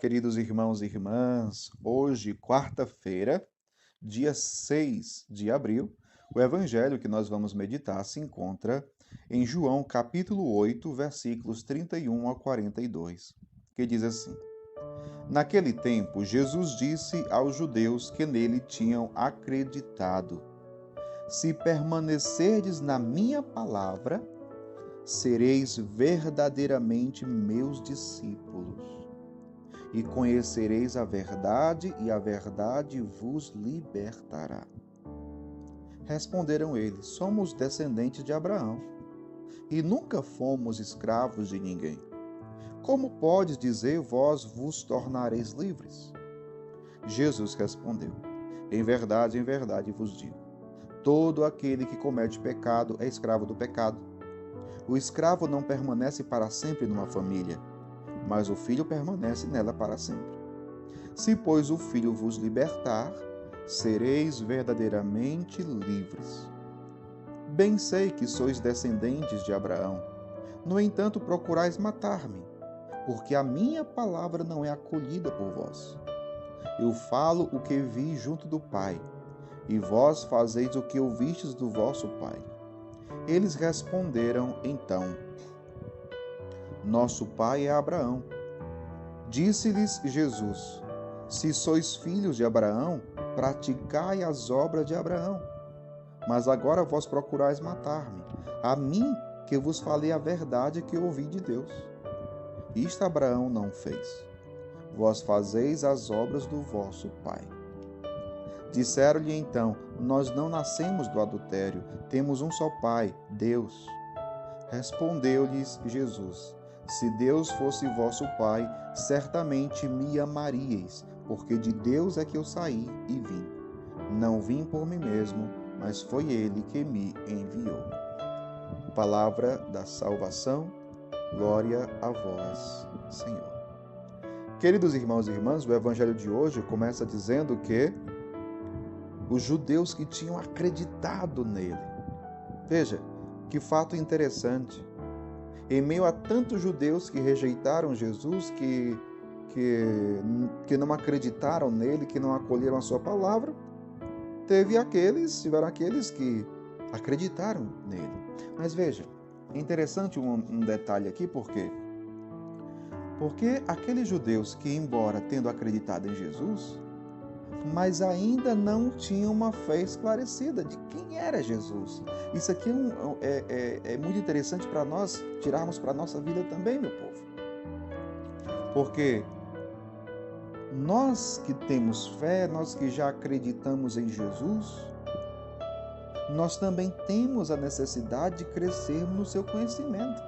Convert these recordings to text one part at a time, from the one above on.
queridos irmãos e irmãs. Hoje, quarta-feira, dia 6 de abril, o evangelho que nós vamos meditar se encontra em João, capítulo 8, versículos 31 a 42, que diz assim: Naquele tempo, Jesus disse aos judeus que nele tinham acreditado: Se permanecerdes na minha palavra, sereis verdadeiramente meus discípulos. E conhecereis a verdade, e a verdade vos libertará. Responderam eles: Somos descendentes de Abraão, e nunca fomos escravos de ninguém. Como podes dizer, vós vos tornareis livres? Jesus respondeu: em verdade vos digo, todo aquele que comete pecado é escravo do pecado. O escravo não permanece para sempre numa família, mas o Filho permanece nela para sempre. Se, pois, o Filho vos libertar, sereis verdadeiramente livres. Bem sei que sois descendentes de Abraão. No entanto, procurais matar-me, porque a minha palavra não é acolhida por vós. Eu falo o que vi junto do Pai, e vós fazeis o que ouvistes do vosso pai. Eles responderam então: Nosso pai é Abraão. Disse-lhes Jesus: Se sois filhos de Abraão, praticai as obras de Abraão. Mas agora vós procurais matar-me, a mim que vos falei a verdade que ouvi de Deus. Isto Abraão não fez. Vós fazeis as obras do vosso pai. Disseram-lhe então: Nós não nascemos do adultério, temos um só pai, Deus. Respondeu-lhes Jesus: Se Deus fosse vosso pai, certamente me amaríeis, porque de Deus é que eu saí e vim. Não vim por mim mesmo, mas foi Ele que me enviou. Palavra da salvação, glória a vós, Senhor. Queridos irmãos e irmãs, o evangelho de hoje começa dizendo que os judeus que tinham acreditado nele. Veja, que fato interessante. Em meio a tantos judeus que rejeitaram Jesus, que não acreditaram nele, que não acolheram a sua palavra, tiveram aqueles que acreditaram nele. Mas veja, é interessante um detalhe aqui, por quê? Porque aqueles judeus que, embora tendo acreditado em Jesus, mas ainda não tinham uma fé esclarecida de quem era Jesus. Isso aqui é muito interessante para nós tirarmos para a nossa vida também, meu povo. Porque nós que temos fé, nós que já acreditamos em Jesus, nós também temos a necessidade de crescermos no seu conhecimento.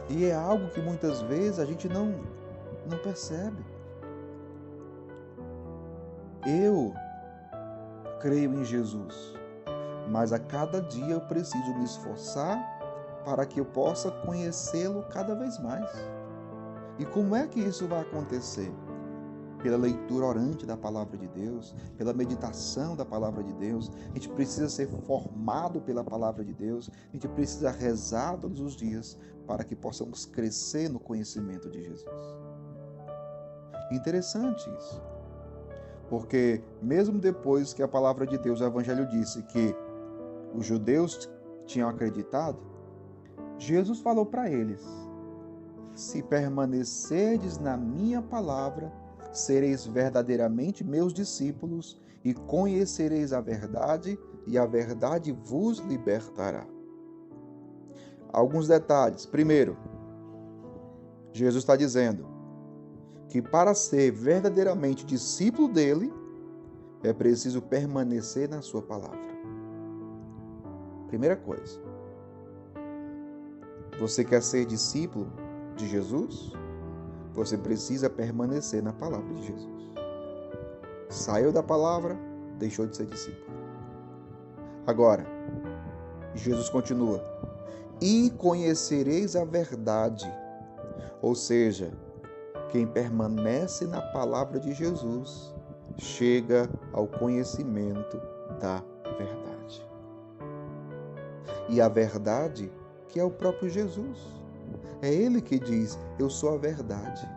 E é algo que muitas vezes a gente não percebe. Eu creio em Jesus, mas a cada dia eu preciso me esforçar para que eu possa conhecê-lo cada vez mais. E como é que isso vai acontecer? Pela leitura orante da palavra de Deus, pela meditação da palavra de Deus. A gente precisa ser formado pela palavra de Deus, a gente precisa rezar todos os dias para que possamos crescer no conhecimento de Jesus. Interessante isso. Porque mesmo depois que a palavra de Deus, o Evangelho disse que os judeus tinham acreditado, Jesus falou para eles: Se permanecerdes na minha palavra, sereis verdadeiramente meus discípulos e conhecereis a verdade, e a verdade vos libertará. Alguns detalhes. Primeiro, Jesus está dizendo que para ser verdadeiramente discípulo dele, é preciso permanecer na sua palavra. Primeira coisa. Você quer ser discípulo de Jesus? Você precisa permanecer na palavra de Jesus. Saiu da palavra, deixou de ser discípulo. Agora, Jesus continua: E conhecereis a verdade. Ou seja, quem permanece na palavra de Jesus chega ao conhecimento da verdade. E a verdade que é o próprio Jesus. É Ele que diz: Eu sou a verdade.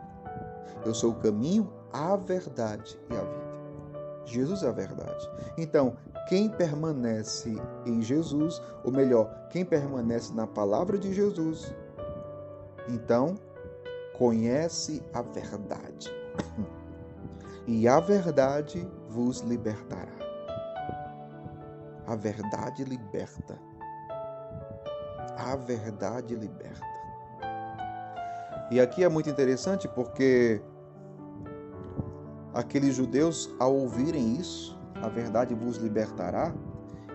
Eu sou o caminho, a verdade e a vida. Jesus é a verdade. Então, quem permanece em Jesus, ou melhor, quem permanece na palavra de Jesus, então conhece a verdade. E a verdade vos libertará. A verdade liberta. A verdade liberta. E aqui é muito interessante porque aqueles judeus, ao ouvirem isso, a verdade vos libertará,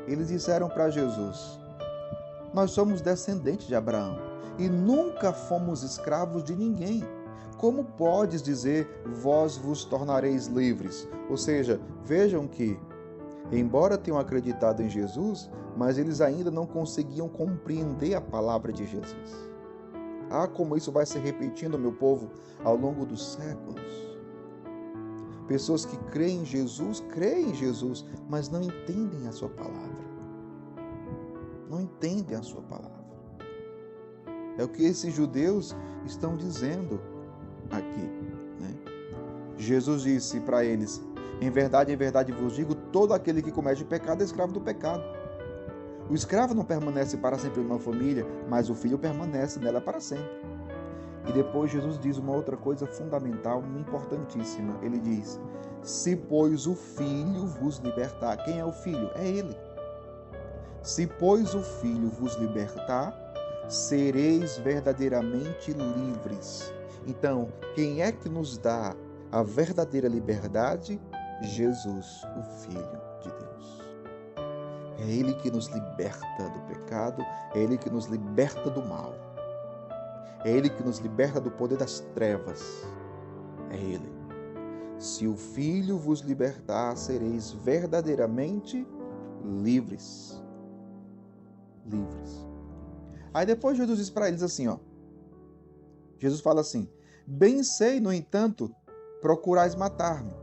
eles disseram para Jesus: nós somos descendentes de Abraão e nunca fomos escravos de ninguém. Como podes dizer, vós vos tornareis livres? Ou seja, vejam que, embora tenham acreditado em Jesus, mas eles ainda não conseguiam compreender a palavra de Jesus. Ah, como isso vai se repetindo, meu povo, ao longo dos séculos. Pessoas que creem em Jesus, mas não entendem a sua palavra. Não entendem a sua palavra. É o que esses judeus estão dizendo aqui, né? Jesus disse para eles: em verdade vos digo, todo aquele que comete pecado é escravo do pecado. O escravo não permanece para sempre numa família, mas o filho permanece nela para sempre. E depois Jesus diz uma outra coisa fundamental, importantíssima. Ele diz: se pois o Filho vos libertar. Quem é o Filho? É Ele. Se pois o Filho vos libertar, sereis verdadeiramente livres. Então, quem é que nos dá a verdadeira liberdade? Jesus, o Filho de Deus. É Ele que nos liberta do pecado, é Ele que nos liberta do mal. É Ele que nos liberta do poder das trevas. É Ele. Se o Filho vos libertar, sereis verdadeiramente livres. Livres. Aí depois Jesus diz para eles assim, ó. Jesus fala assim: bem sei, no entanto, procurais matar-me,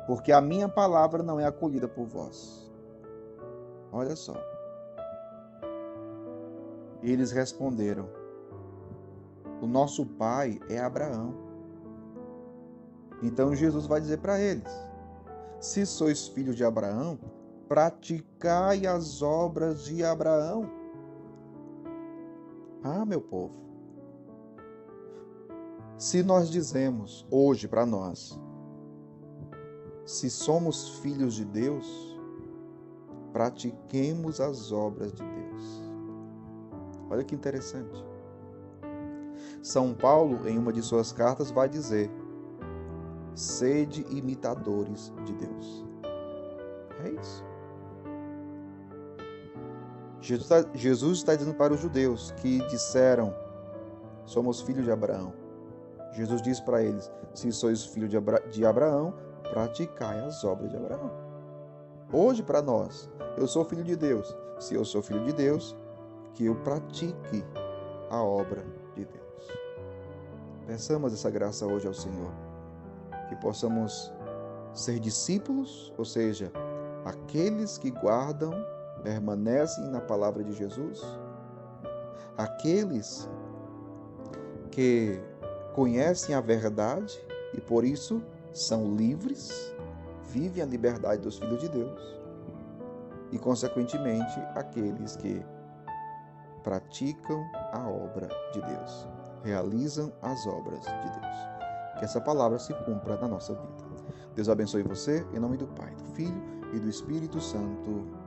porque a minha palavra não é acolhida por vós. Olha só. E eles responderam: o nosso pai é Abraão. Então Jesus vai dizer para eles: se sois filhos de Abraão, praticai as obras de Abraão. Ah, meu povo, se nós dizemos hoje para nós, se somos filhos de Deus, pratiquemos as obras de Deus. Olha que interessante. São Paulo, em uma de suas cartas, vai dizer: sede imitadores de Deus. É isso. Jesus está dizendo para os judeus que disseram: somos filhos de Abraão. Jesus diz para eles: se sois filhos de Abraão, praticai as obras de Abraão. Hoje, para nós, eu sou filho de Deus. Se eu sou filho de Deus, que eu pratique a obra de Deus. Peçamos essa graça hoje ao Senhor, que possamos ser discípulos, ou seja, aqueles que guardam, permanecem na palavra de Jesus, aqueles que conhecem a verdade e por isso são livres, vivem a liberdade dos filhos de Deus e, consequentemente, aqueles que praticam a obra de Deus, realizam as obras de Deus. Que essa palavra se cumpra na nossa vida. Deus abençoe você, em nome do Pai, do Filho e do Espírito Santo.